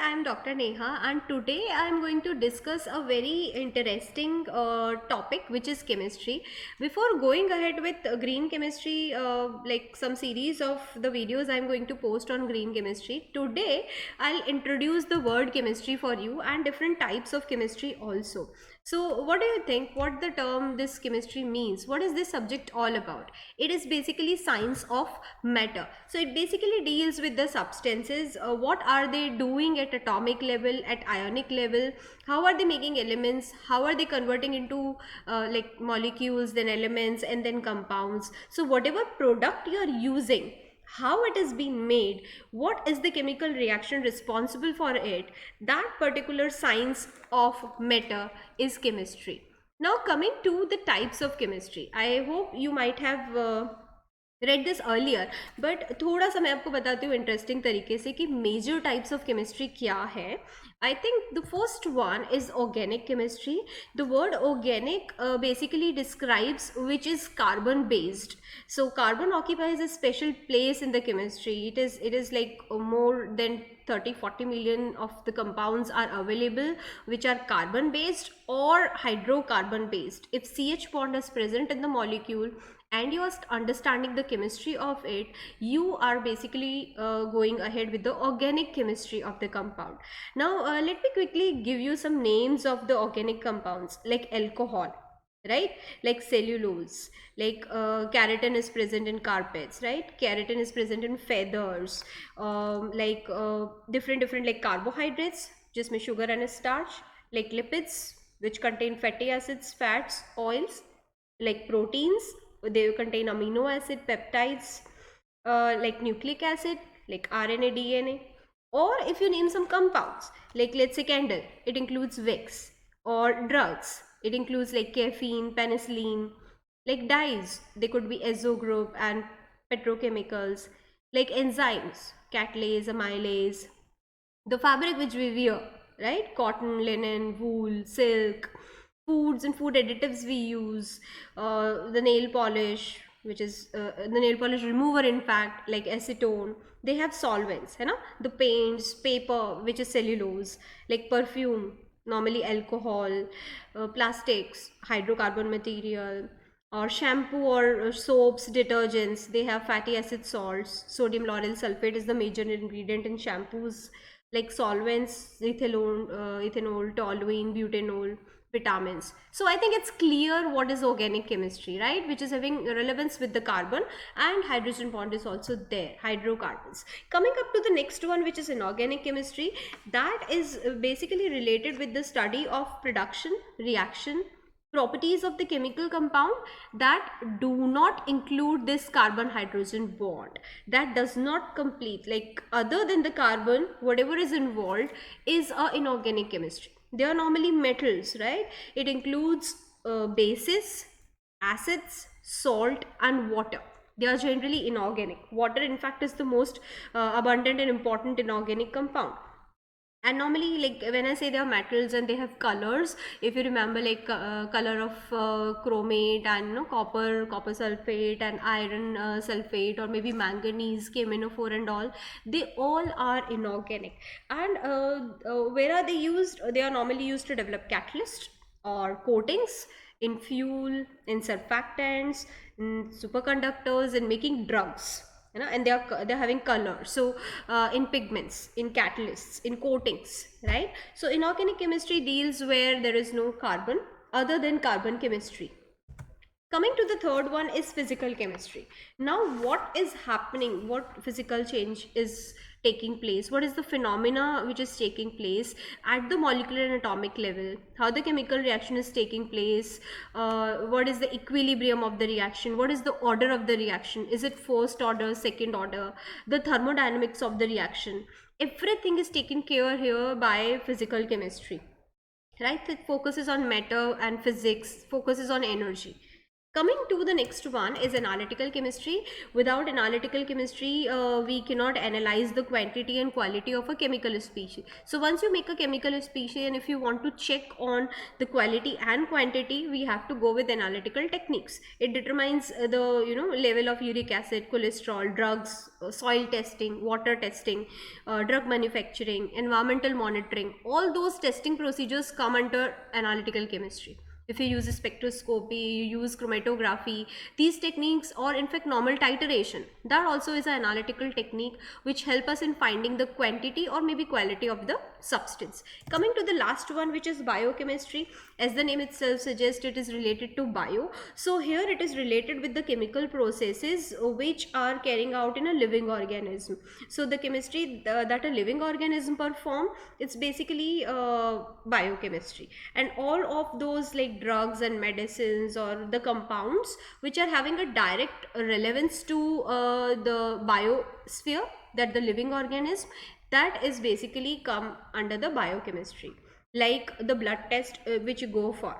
I'm Dr. Neha, and today I'm going to discuss a very interesting topic, which is chemistry. Before going ahead with green chemistry, like some series of the videos I'm going to post on green chemistry, today I'll introduce the word chemistry for you and different types of chemistry also. So, what do you think? What the term this chemistry means? What is this subject all about? It is basically science of matter. So it basically deals with the substances. What are they doing at atomic level, at ionic level? How are they making elements? How are they converting into like molecules, then elements, and then compounds? So whatever product you are using, how it is being made, what is the chemical reaction responsible for it, that particular science of matter is chemistry. Now coming to the types of chemistry, I hope you might have read this earlier, but थोड़ा सा मैं आपको बताती हूँ interesting तरीके से कि major types of chemistry क्या है. I think the first one is organic chemistry. The word organic basically describes which is carbon based. So carbon occupies a special place in the chemistry. It is like more than 30-40 million of the compounds are available which are carbon based or hydrocarbon based. If CH bond is present in the molecule and you are understanding the chemistry of it, you are basically going ahead with the organic chemistry of the compound. Now let me quickly give you some names of the organic compounds, like alcohol, right? Like cellulose, like keratin is present in carpets, right? Keratin is present in feathers. Like different like carbohydrates, just sugar and starch. Like lipids, which contain fatty acids, fats, oils. Like proteins, they contain amino acid, peptides, like nucleic acid, like RNA, DNA. Or if you name some compounds, like let's say candle, it includes Vicks. Or drugs, it includes like caffeine, penicillin. Like dyes, they could be azo group and petrochemicals. Like enzymes, catalase, amylase. The fabric which we wear, right? Cotton, linen, wool, silk. Foods and food additives we use. The nail polish, which is the nail polish remover, in fact, like acetone. They have solvents, you know, the paints, paper, which is cellulose. Like perfume, normally alcohol. Plastics, hydrocarbon material. Or shampoo or soaps, detergents, they have fatty acid salts. Sodium lauryl sulfate is the major ingredient in shampoos. Like solvents, ethanol, toluene, butanol, vitamins. So I think it's clear what is organic chemistry, right? Which is having relevance with the carbon, and hydrogen bond is also there, hydrocarbons. Coming up to the next one, which is inorganic chemistry, that is basically related with the study of production, reaction, properties of the chemical compound that do not include this carbon hydrogen bond, that does not complete, like other than the carbon, whatever is involved is a inorganic chemistry. They are normally metals, right? It includes bases, acids, salt, and water. They are generally inorganic. Water, in fact, is the most abundant and important inorganic compound. And normally, like when I say they are metals and they have colors, if you remember, like color of chromate and copper sulfate and iron sulfate, or maybe manganese, KMnO4 and all, they all are inorganic. And where are they used? They are normally used to develop catalyst or coatings, in fuel, in surfactants, in superconductors, in making drugs, and they're having color. So in pigments, in catalysts, in coatings, right? So inorganic chemistry deals where there is no carbon other than carbon chemistry. Coming to the third one is physical chemistry. Now what is happening, what physical change is taking place, what is the phenomena which is taking place at the molecular and atomic level, how the chemical reaction is taking place, what is the equilibrium of the reaction, what is the order of the reaction, is it first order, second order, the thermodynamics of the reaction, everything is taken care here by physical chemistry, right? It focuses on matter and physics, focuses on energy. Coming to the next one is analytical chemistry. Without analytical chemistry, we cannot analyze the quantity and quality of a chemical species. So once you make a chemical species, and if you want to check on the quality and quantity, we have to go with analytical techniques. It determines the level of uric acid, cholesterol, drugs, soil testing, water testing, drug manufacturing, environmental monitoring. All those testing procedures come under analytical chemistry. If you use a spectroscopy, you use chromatography, these techniques, or in fact normal titration, that also is an analytical technique which help us in finding the quantity or maybe quality of the substance. Coming to the last one, which is biochemistry. As the name itself suggests, it is related to bio. So here it is related with the chemical processes which are carrying out in a living organism. So the chemistry that a living organism perform, it's basically biochemistry. And all of those like drugs and medicines or the compounds which are having a direct relevance to the biosphere, that the living organism, that is basically come under the biochemistry. Like the blood test which you go for,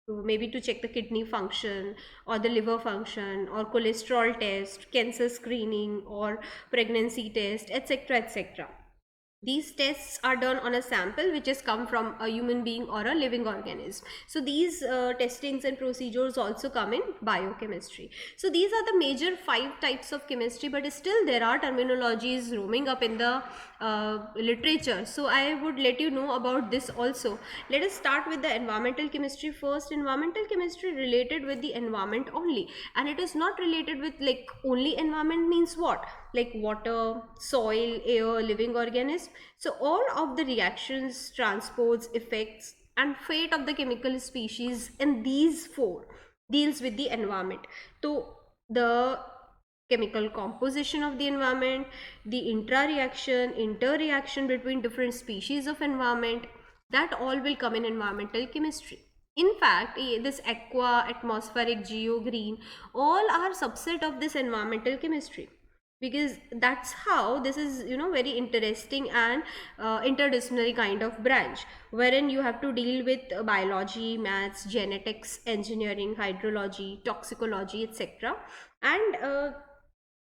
maybe to check the kidney function or the liver function, or cholesterol test, cancer screening, or pregnancy test, etc., etc. These tests are done on a sample which has come from a human being or a living organism. So these testings and procedures also come in biochemistry. So these are the major 5 types of chemistry, but still there are terminologies roaming up in the literature. So I would let you know about this also. Let us start with the environmental chemistry first. Environmental chemistry related with the environment only, and it is not related with like only environment means what, like water, soil, air, living organism. So all of the reactions, transports, effects, and fate of the chemical species in these 4 deals with the environment. So the chemical composition of the environment, the intra-reaction, inter-reaction between different species of environment, that all will come in environmental chemistry. In fact, this aqua, atmospheric, geo, green, all are subset of this environmental chemistry, because that's how this is very interesting and interdisciplinary kind of branch, wherein you have to deal with biology, maths, genetics, engineering, hydrology, toxicology, etc. And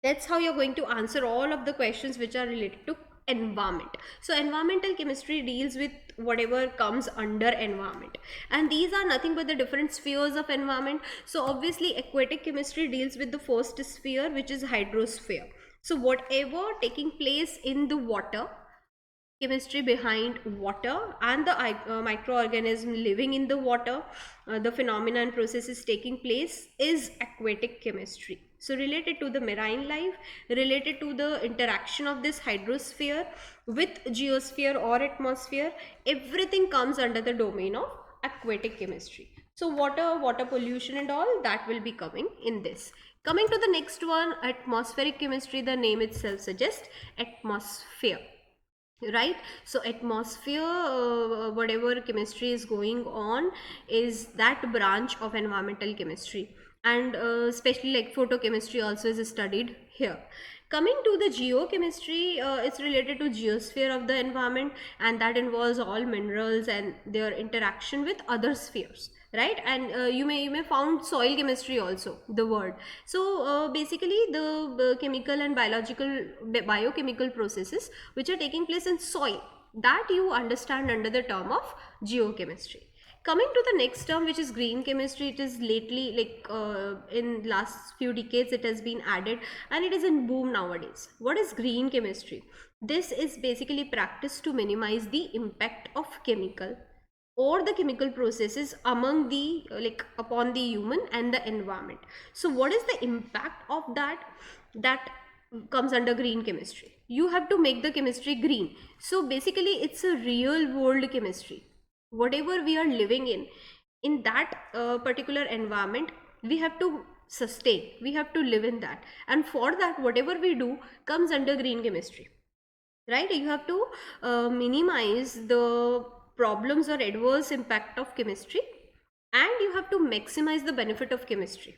that's how you're going to answer all of the questions which are related to environment. So environmental chemistry deals with whatever comes under environment, and these are nothing but the different spheres of environment. So obviously aquatic chemistry deals with the first sphere, which is hydrosphere. So whatever taking place in the water, chemistry behind water and the microorganism living in the water, the phenomena and processes taking place, is aquatic chemistry. So related to the marine life, related to the interaction of this hydrosphere with geosphere or atmosphere, everything comes under the domain of aquatic chemistry. So water pollution and all that will be coming in this. Coming to the next one, atmospheric chemistry, the name itself suggests atmosphere, right? So atmosphere, whatever chemistry is going on, is that branch of environmental chemistry, and especially like photochemistry also is studied here. Coming to the geochemistry, it's related to geosphere of the environment, and that involves all minerals and their interaction with other spheres, right? And you may found soil chemistry also, the word. So basically the chemical and biochemical processes which are taking place in soil, that you understand under the term of geochemistry. Coming to the next term, which is green chemistry, it is lately like in last few decades it has been added, and it is in boom nowadays. What is green chemistry? This is basically practice to minimize the impact of chemical or the chemical processes among the upon the human and the environment. So what is the impact of that comes under green chemistry? You have to make the chemistry green. So basically it's a real world chemistry. Whatever we are living in that particular environment, we have to sustain, we have to live in that, and for that whatever we do comes under green chemistry, right? You have to minimize the problems or adverse impact of chemistry, and you have to maximize the benefit of chemistry.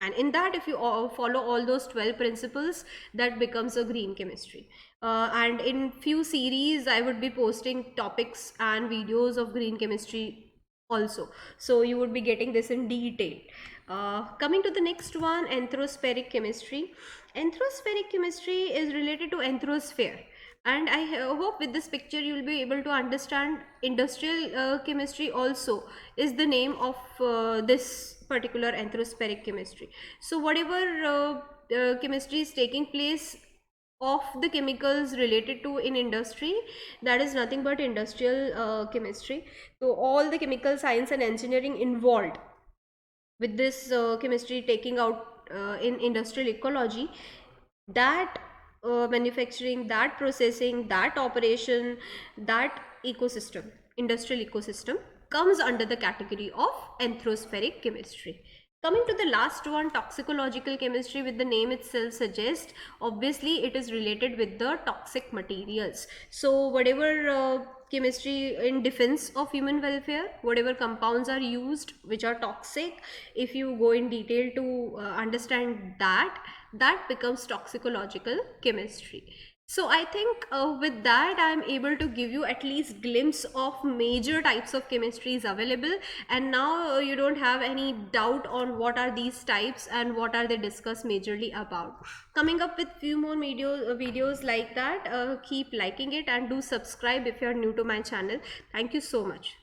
And in that, if you follow all those 12 principles, that becomes a green chemistry. And in few series I would be posting topics and videos of green chemistry also. So you would be getting this in detail. Coming to the next one, anthropospheric chemistry. Anthropospheric chemistry is related to anthrosphere, and I hope with this picture you will be able to understand industrial chemistry also is the name of this particular anthropospheric chemistry. So whatever chemistry is taking place of the chemicals related to in industry, that is nothing but industrial chemistry. So all the chemical science and engineering involved with this chemistry taking out in industrial ecology, that manufacturing, that processing, that operation, that ecosystem, industrial ecosystem comes under the category of anthropospheric chemistry. Coming to the last one, toxicological chemistry, with the name itself suggests, obviously it is related with the toxic materials. So whatever chemistry in defense of human welfare, whatever compounds are used which are toxic, if you go in detail to understand that, that becomes toxicological chemistry. So I think with that I am able to give you at least glimpse of major types of chemistries available, and now you don't have any doubt on what are these types and what are they discussed majorly about. Coming up with few more videos like that. Keep liking it and do subscribe if you are new to my channel. Thank you so much.